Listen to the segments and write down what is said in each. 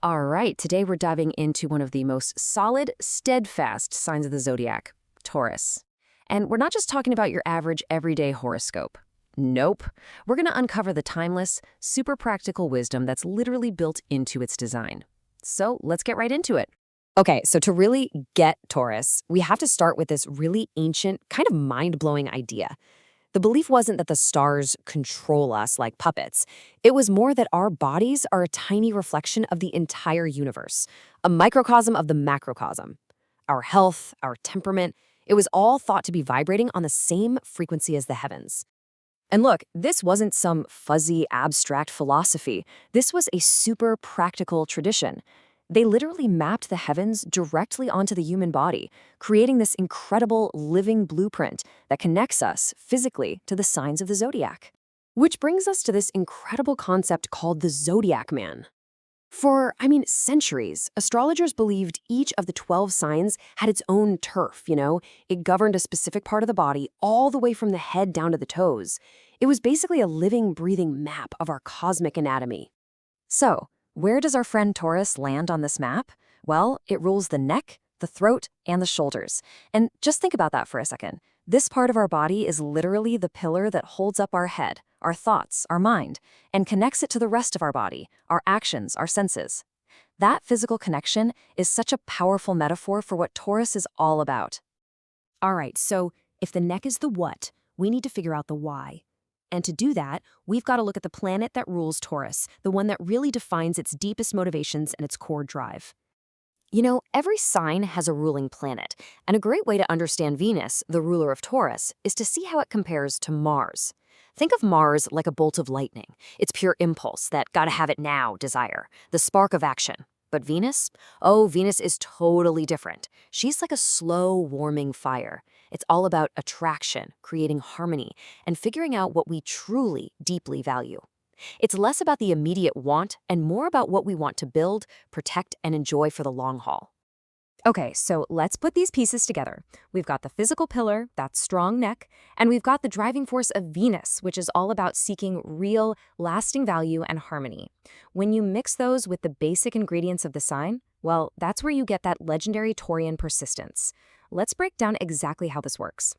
All right, today we're diving into one of the most solid, steadfast signs of the zodiac, Taurus. And we're not just talking about your average everyday horoscope. Nope. We're going to uncover the timeless, super practical wisdom that's literally built into its design. So let's get right into it. Okay, so to really get Taurus, we have to start with this really ancient, kind of mind-blowing idea. The belief wasn't that the stars control us like puppets. It was more that our bodies are a tiny reflection of the entire universe, a microcosm of the macrocosm. Our health, our temperament, it was all thought to be vibrating on the same frequency as the heavens. And look, this wasn't some fuzzy, abstract philosophy. This was a super practical tradition. They literally mapped the heavens directly onto the human body, creating this incredible living blueprint that connects us physically to the signs of the zodiac. Which brings us to this incredible concept called the zodiac man. For, centuries, astrologers believed each of the 12 signs had its own turf. It governed a specific part of the body all the way from the head down to the toes. It was basically a living, breathing map of our cosmic anatomy. So, where does our friend Taurus land on this map? Well, it rules the neck, the throat, and the shoulders. And just think about that for a second. This part of our body is literally the pillar that holds up our head, our thoughts, our mind, and connects it to the rest of our body, our actions, our senses. That physical connection is such a powerful metaphor for what Taurus is all about. All right, so if the neck is the what, we need to figure out the why. And to do that, we've got to look at the planet that rules Taurus, the one that really defines its deepest motivations and its core drive. Every sign has a ruling planet, and a great way to understand Venus, the ruler of Taurus, is to see how it compares to Mars. Think of Mars like a bolt of lightning. It's pure impulse, that gotta-have-it-now desire, the spark of action. But Venus? Oh, Venus is totally different. She's like a slow, warming fire. It's all about attraction, creating harmony, and figuring out what we truly, deeply value. It's less about the immediate want and more about what we want to build, protect, and enjoy for the long haul. Okay, so let's put these pieces together. We've got the physical pillar, that strong neck, and we've got the driving force of Venus, which is all about seeking real, lasting value and harmony. When you mix those with the basic ingredients of the sign, well, that's where you get that legendary Taurian persistence. Let's break down exactly how this works.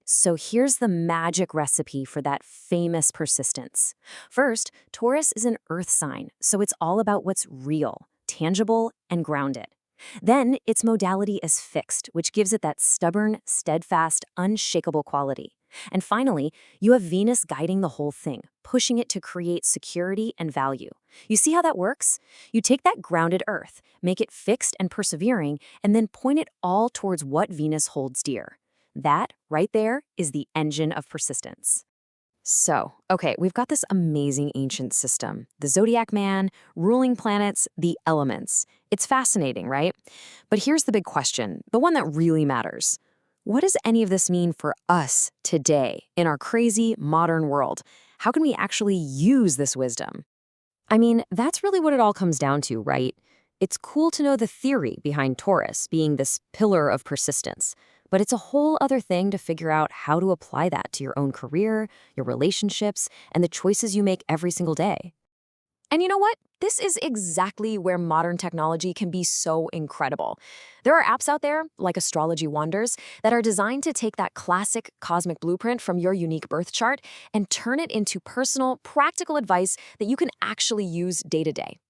So here's the magic recipe for that famous persistence. First, Taurus is an earth sign, so it's all about what's real, tangible, and grounded. Then, its modality is fixed, which gives it that stubborn, steadfast, unshakable quality. And finally, you have Venus guiding the whole thing, pushing it to create security and value. You see how that works? You take that grounded earth, make it fixed and persevering, and then point it all towards what Venus holds dear. That, right there, is the engine of persistence. So, okay, we've got this amazing ancient system. The zodiac man, ruling planets, the elements. It's fascinating, right? But here's the big question, the one that really matters. What does any of this mean for us today in our crazy modern world? How can we actually use this wisdom? That's really what it all comes down to, right? It's cool to know the theory behind Taurus being this pillar of persistence. But it's a whole other thing to figure out how to apply that to your own career, your relationships, and the choices you make every single day. And you know what? This is exactly where modern technology can be so incredible. There are apps out there, like Astrology Wonders, that are designed to take that classic cosmic blueprint from your unique birth chart and turn it into personal, practical advice that you can actually use day to day.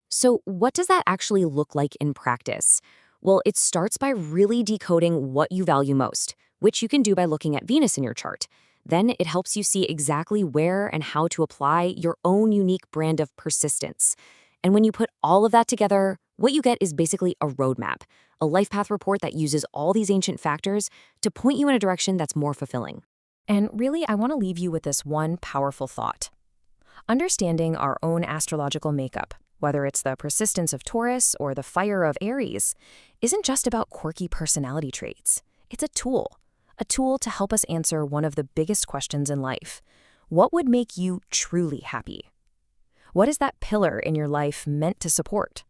So what does that actually look like in practice? Well, it starts by really decoding what you value most, which you can do by looking at Venus in your chart. Then it helps you see exactly where and how to apply your own unique brand of persistence. And when you put all of that together, what you get is basically a roadmap, a life path report that uses all these ancient factors to point you in a direction that's more fulfilling. And really, I want to leave you with this one powerful thought. Understanding our own astrological makeup, whether it's the persistence of Taurus or the fire of Aries, isn't just about quirky personality traits. It's a tool to help us answer one of the biggest questions in life. What would make you truly happy? What is that pillar in your life meant to support?